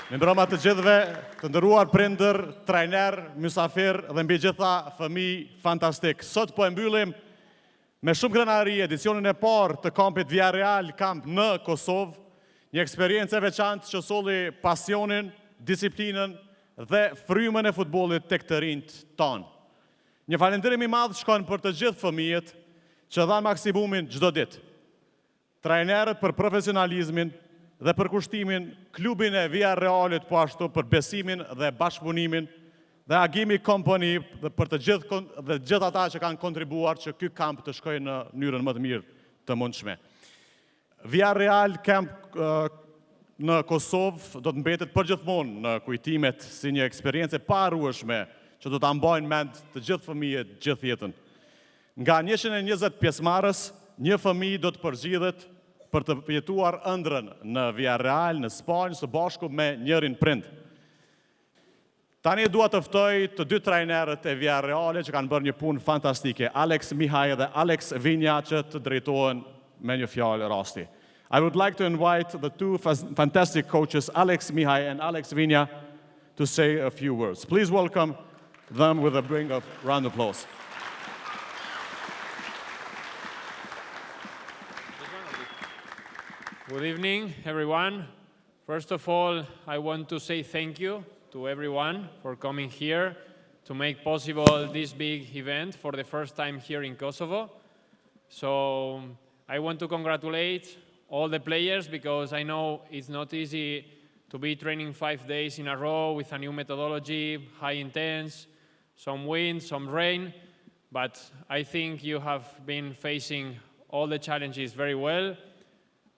Mirëmbrëma të gjithëve, të nderuar prindër, trajner, mysafir dhe mbi gjitha fëmijë fantastik. Sot po e mbyllim me shumë krenari edicionin e parë të kampit Villarreal Camp në Kosovë, një eksperiencë e veçantë që solli pasionin, disiplinën dhe frymën e futbollit tek të rinjt tanë. Një falënderim i madh shkon për të gjithë fëmijët që dhanë maksimumin çdo ditë. Trajnerët për profesionalizmin dhe për kushtimin, klubin e Villarrealit po ashtu për besimin dhe bashkëpunimin dhe Agimi Company dhe për të gjithë ata që kanë kontribuar që ky kamp të shkojë në mënyrën më të mirë të mundshme. Villarreal Camp në Kosovë do të mbetet përgjithmonë në kujtimet si një eksperiencë e paharrueshme që do ta mbajnë mend të gjithë fëmijët gjithë jetën. Nga 120 pjesëmarrës, një fëmijë do të përzgjidhet për të jetuar ëndrrën në Villarreal, në Spanjë, së bashku me njërin prind. Tani dua të ftoj të dy trajnerët e Villarrealit që kanë bërë një punë fantastike, Alex Mihaj dhe Alex Vinja, që të drejtohen me një fjalë rasti. I would like to invite the two fantastic coaches, Alex Mihaj and Alex Vinja, to say a few words. Please welcome them with a bring of round of applause. Good evening, everyone. First of all, I want to say thank you to everyone for coming here to make possible this big event for the first time here in Kosovo. So I want to congratulate all the players because I know it's not easy to be training 5 days in a row with a new methodology, high intense, some wind, some rain, but I think you have been facing all the challenges very well.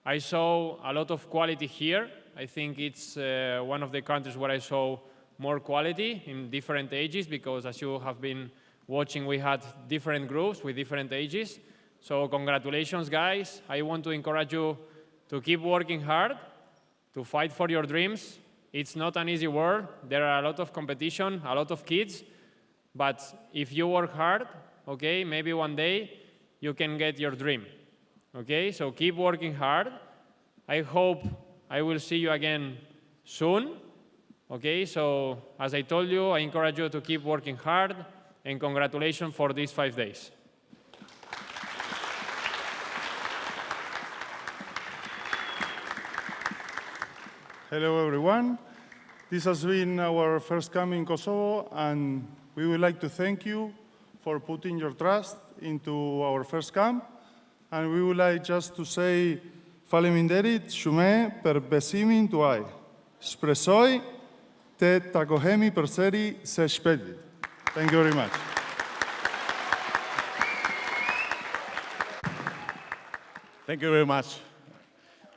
I saw a lot of quality here. I think it's one of the countries where I saw more quality in different ages because as you have been watching, we had different groups with different ages. So congratulations, guys. I want to encourage you to keep working hard, to fight for your dreams. It's not an easy world. There are a lot of competition, a lot of kids. But if you work hard, okay, maybe one day you can get your dream. Okay, so keep working hard. I hope I will see you again soon. Okay, so as I told you, I encourage you to keep working hard and congratulations for these 5 days. Hello, everyone. This has been our first camp in Kosovo, and we would like to thank you for putting your trust into our first camp. And we would like just to say, faleminderit shumë për besimin tuaj. Shpresoj të takohemi përsëri së shpejti. Thank you very much. Thank you very much.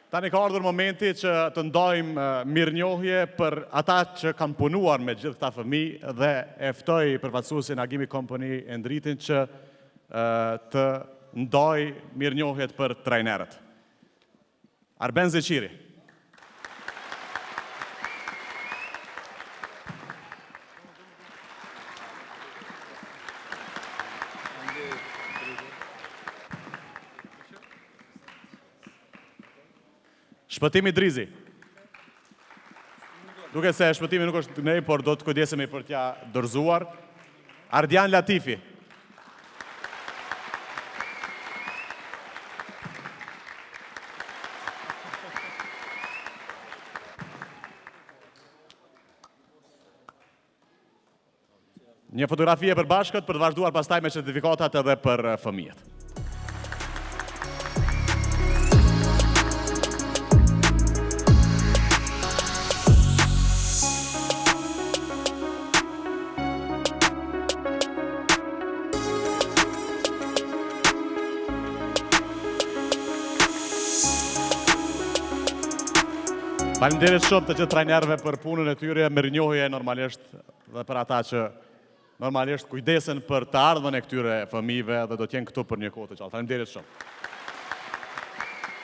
Tani ka ardhur momenti që të ndajmë mirënjohje për ata që kanë punuar me gjithë këta fëmijë dhe e ftoj përfaqësuesin Agimi Company e Ndritin që të ndaj mirënjohjet për trajnerët. Arben Zeqiri. Shpëtimi Drizi. Duke se shpëtimi nuk është nej, por do të kujdesemi për t'ja dorëzuar. Ardian Latifi. Një fotografi e përbashkët për të vazhduar pastaj me certifikatat edhe për fëmijët. Faleminderit shumë të gjithë trajnerëve për punën e tyre, mirënjohje normalisht dhe për ata që normalisht kujdesen për të ardhmen e këtyre fëmijëve dhe do t'jenë këtu për një kohë të gjallë. Faleminderit shumë.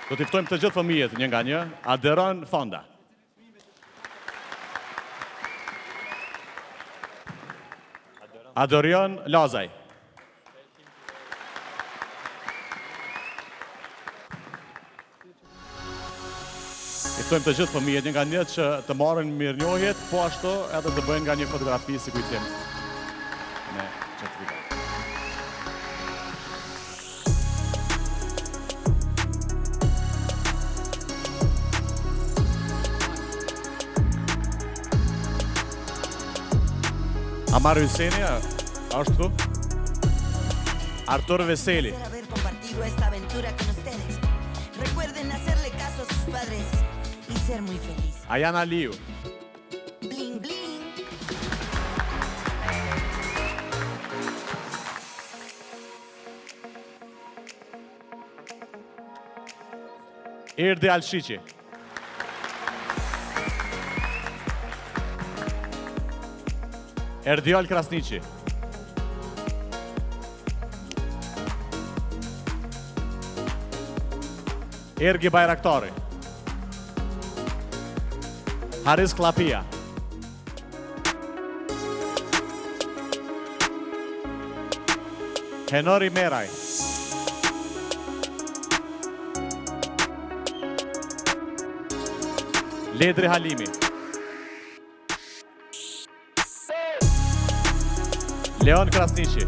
Do t'i ftojmë të gjithë fëmijët një nga një. Aderon Fonda. Adorion Lazaj. ftojmë të gjithë fëmijët një nga një që të marrin mirënjohjet, po ashtu edhe të bëjnë nga një fotografi si kujtim me certifikat. Amar Hyseni, është këtu? Artur Veseli. Haber compartido esta aventura con ustedes. Recuerden hacerle caso a sus padres y ser muy felices. Ajana Liu. Bling bling. Erdi Alshiqi. Erdiol Krasniqi. Ergi Bajraktari. Haris Klapia. Henori Meraj. Ledri Halimi. Leon Krasniqi.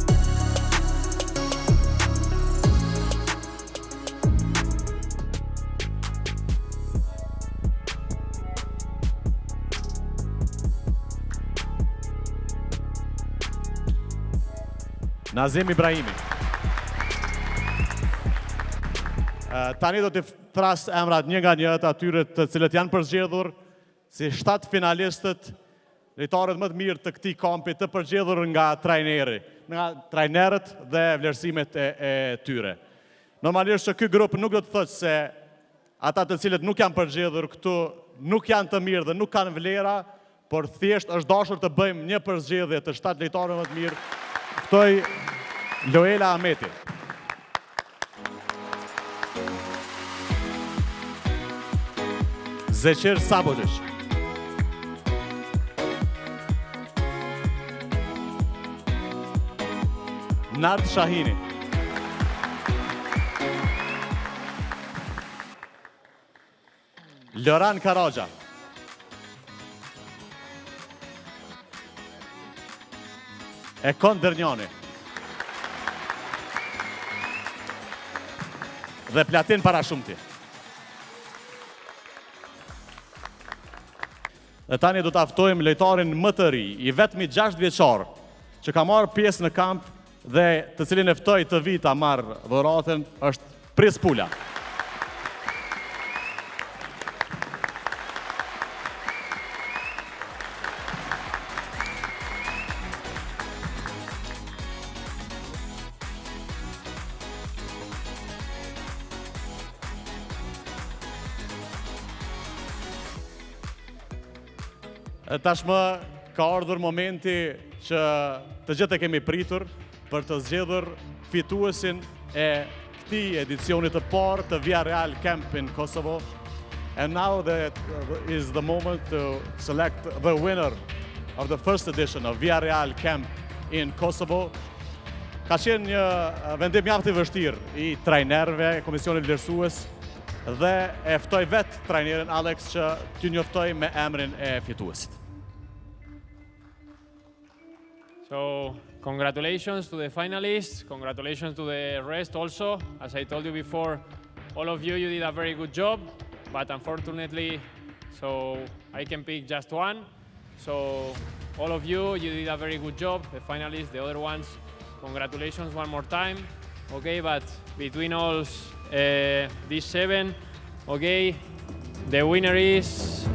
Nazim Ibrahimi. Tani do të thras emrat një nga një të atyre të cilët janë përzgjedhur si 7 finalistët, lojtarët më të mirë të këtij kampi të përzgjedhur nga trajnerët dhe vlerësimet e tyre. Normalisht që ky grup nuk do të thotë se ata të cilët nuk janë përzgjedhur këtu nuk janë të mirë dhe nuk kanë vlera, por thjesht është dashur të bëjmë një përzgjedhje të 7 lojtarëve më të mirë. Ftoj Loela Ahmeti. Zeqir Sabodish. Nard Shahini. Loran Karaja. Ekon Dernjani. Dhe Platin Parashumti. Dhe tani do të aftojmë lojtarin më të ri, i vetmi 6 vjeçar, që ka marrë pjesë në kamp dhe të cilin e ftoj të vi ta marrë dhuratën, është Pris Pula. Tashmë ka ardhur momenti që të gjithë e kemi pritur për të zgjedhur fituesin e këtij edicioni të parë të Via Real Camp in Kosovo. And now is the moment to select the winner of the first edition of Via Real Camp in Kosovo. Ka qenë një vendim mjaft i vështirë i trajnerëve, komisionit vlerësues, dhe e ftoj vetë trajnerin Alex që t'ju njoftoj me emrin e fituesit. So, congratulations to the finalists, congratulations to the rest also. As I told you before, all of you did a very good job, but unfortunately, so I can pick just one. So, all of you did a very good job, the finalists, the other ones, congratulations one more time. Okay, but between all these 7, okay, the winner is...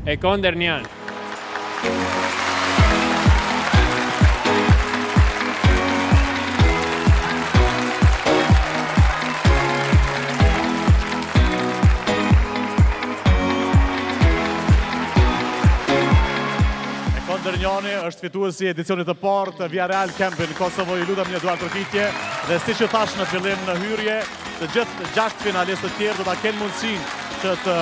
Ekon Dernjan. Ekon Dernjani është fituesi i edicionit të parë të Via Real Camp in Kosovo. Ju lutem një duar trokitje dhe siç u thash në fillim në hyrje, të gjithë 6 finalistët tjerë do ta kenë mundësinë që të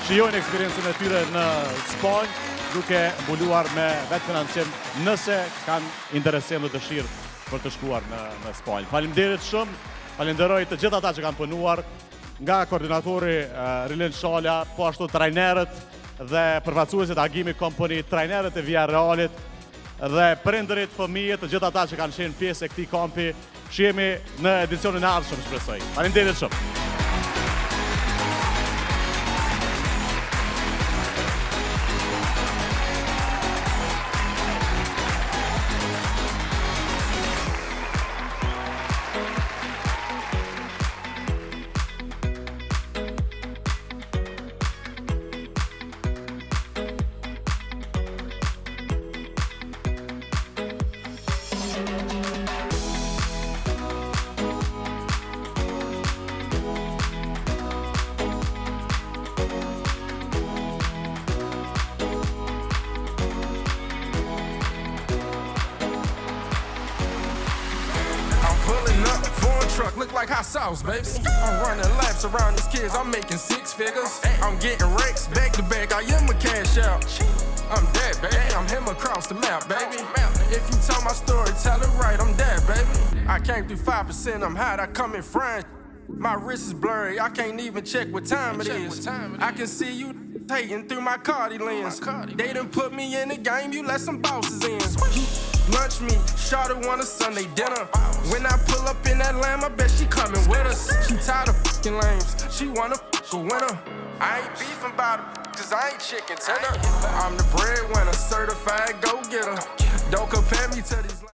shijojnë eksperiencën e tyre në Spanjë, duke mbuluar me vetë financim nëse kanë interesim dhe dëshirë për të shkuar në Spanjë. Faleminderit shumë, falenderoj të gjithë ata që kanë punuar, nga koordinatori Rilin Shala, po ashtu trajnerët dhe përfaqësuesit Agimi Company, trajnerët e Villarrealit dhe prindërit, fëmijët, të gjithë ata që kanë qenë pjesë e këtij kampi, shihemi në edicionin e ardhshëm, shpresoj. Faleminderit shumë. Pulling up, foreign truck, look like hot sauce, baby. I'm running laps around these kids, I'm making 6 figures. I'm getting racks back to back, I am a cash out. I'm dead, baby, I'm him across the map, baby. If you tell my story, tell it right, I'm dead, baby. I came through 5%, I'm hot, I come in frying. My wrist is blurry, I can't even check what time it is. I can see you hating through my Cardi lens. They done put me in the game, you let some bosses in. Lunch meat, shawty want a Sunday dinner. When I pull up in that lamb, I bet she coming with us. She tired of fucking lames, she wanna fuck a winner. I ain't beefing about her, cause I ain't chicken tender. I'm the breadwinner, certified go-getter. Don't compare me to these